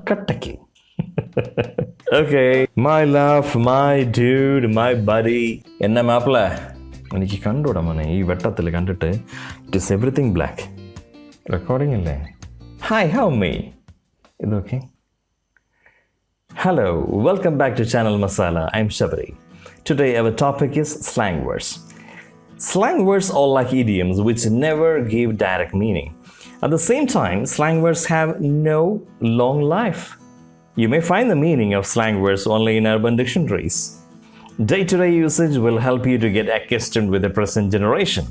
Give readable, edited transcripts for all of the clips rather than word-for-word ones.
Kattaki. Okay, my love, my dude, my buddy. Enna maapla? എനിക്ക് കണ്ടൂടാ മോനെ ഈ വെട്ടത്തിൽ കണ്ടിട്ട് it is everything black. Recording അല്ലേ? Hi, how me? ഇതൊക്കെ. Hello, welcome back to Channel Masala. I'm Shabari. Today our topic is slang words. Slang words are like idioms which never give direct meaning. At the same time, slang words have no long life. You may find the meaning of slang words only in urban dictionaries. Day-to-day usage will help you to get accustomed with the present generation.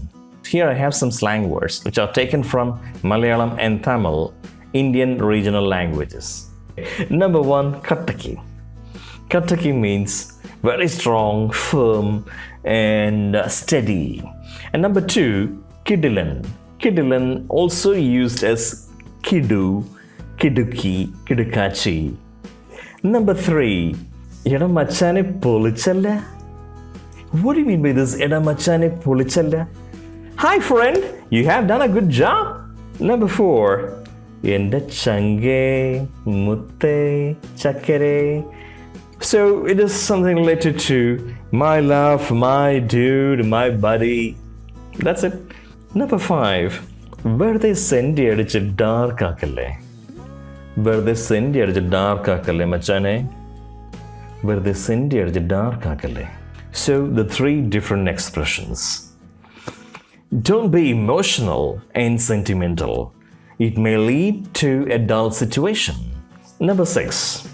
Here I have some slang words which are taken from Malayalam and Tamil, Indian regional languages. Number 1, Kattaki. Kattaki means very strong, firm, and steady. And number 2, Kidilan. Kidilan also used as Kidu, Kiduki, Kidukachi. Number 3, Eda Machane Polichalla. What do you mean by this Eda Machane Polichalla? Hi friend, you have done a good job. Number 4, Enda Change, Mutte, Chakere. So it is something related to my love, my dude, my buddy. That's it. Number 5, where they send you to dark akale. Where they send you to dark akale, machane. Where they send you to dark akale. So the 3 different expressions. Don't be emotional and sentimental. It may lead to a dull situation. Number 6.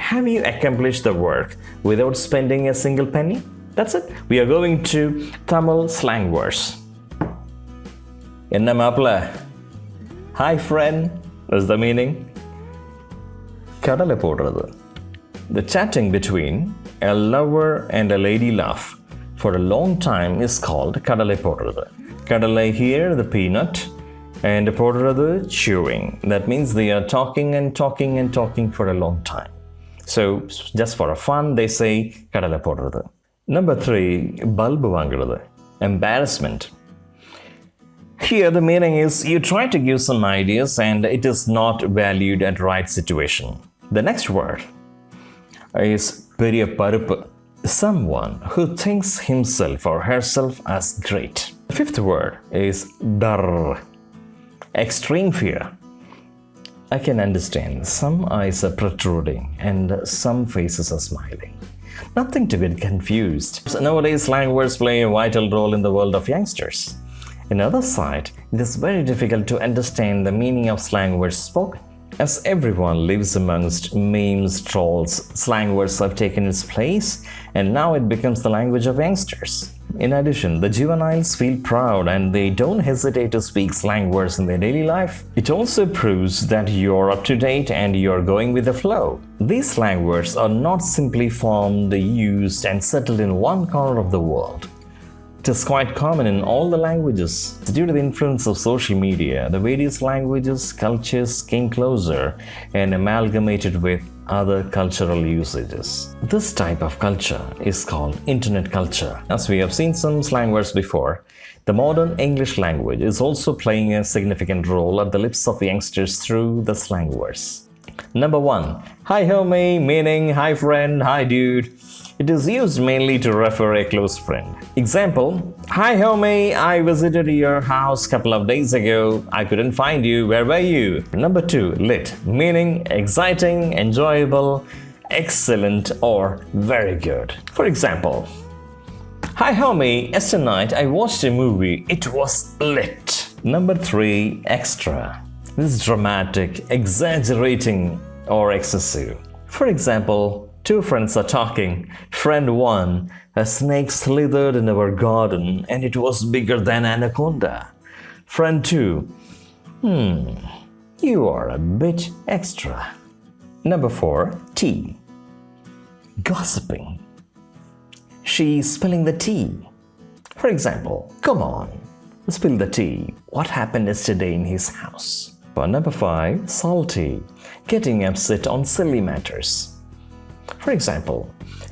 Have you accomplished the work without spending a single penny? That's it. We are going to Tamil slang words. Enna maapla? Hi friend. What's the meaning? Kadale podrathu. The chatting between a lover and a lady love for a long time is called kadale podrathu. Kadale here, the peanut, and podrathu, chewing. That means they are talking and talking and talking for a long time. So just for a fun, they say kadale podrathu. Number 3, bulb vaangirathu. Embarrassment. Here the meaning is you try to give some ideas and it is not valued at right situation. The next word is periya paruppu. Someone who thinks himself or herself as great. The 5th word is dar. Extreme fear. I can understand some eyes are protruding and some faces are smiling. Nothing to get confused. So nowadays, slang words play a vital role in the world of youngsters. On the other side, it is very difficult to understand the meaning of slang words spoken. As everyone lives amongst memes, trolls, slang words have taken its place, and now it becomes the language of youngsters. In addition, the juveniles feel proud and they don't hesitate to speak slang words in their daily life. It also proves that you're up to date and you're going with the flow. These slang words are not simply formed, used, and settled in one corner of the world. It is quite common in all the languages. Due to the influence of social media, the various languages, cultures came closer and amalgamated with other cultural usages. This type of culture is called internet culture. As we have seen some slang words before, the modern English language is also playing a significant role at the lips of youngsters through the slang words. Number 1, hi homie, meaning hi friend, hi dude. It is used mainly to refer a close friend. Example, hi homie, I visited your house a couple of days ago. I couldn't find you. Where were you? Number 2, lit, meaning exciting, enjoyable, excellent, or very good. For example, hi homie, yesterday night I watched a movie. It was lit. Number 3, extra. This is dramatic, exaggerating, or excessive. For example, 2 friends are talking. Friend 1, a snake slithered in our garden and it was bigger than anaconda. Friend 2, you are a bit extra. Number 4, tea. Gossiping. She's spilling the tea. For example, come on, spill the tea. What happened yesterday in his house? Number 5, salty. Getting upset on silly matters. For example,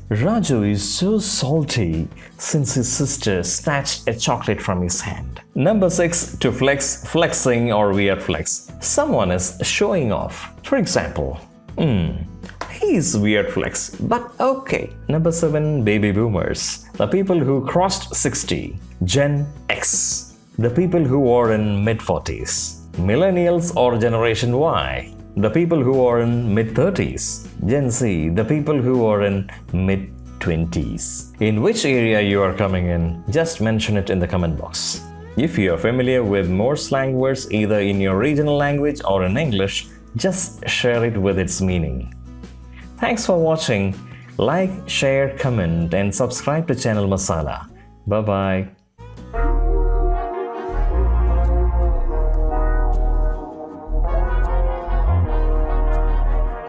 Raju is so salty since his sister snatched a chocolate from his hand. Number 6. To flex, flexing or weird flex. Someone is showing off. For example, he's weird flex, but okay. Number 7. Baby boomers. The people who crossed 60. Gen X. The people who are in mid-40s. Millennials or Generation Y. The people who are in mid-30s. Gen Z, the people who are in mid-20s. In which area you are coming in, just mention it in the comment box. If you are familiar with more slang words either in your regional language or in English, just share it with its meaning. Thanks for watching. Like, share, comment and subscribe to Channel Masala. Bye-bye.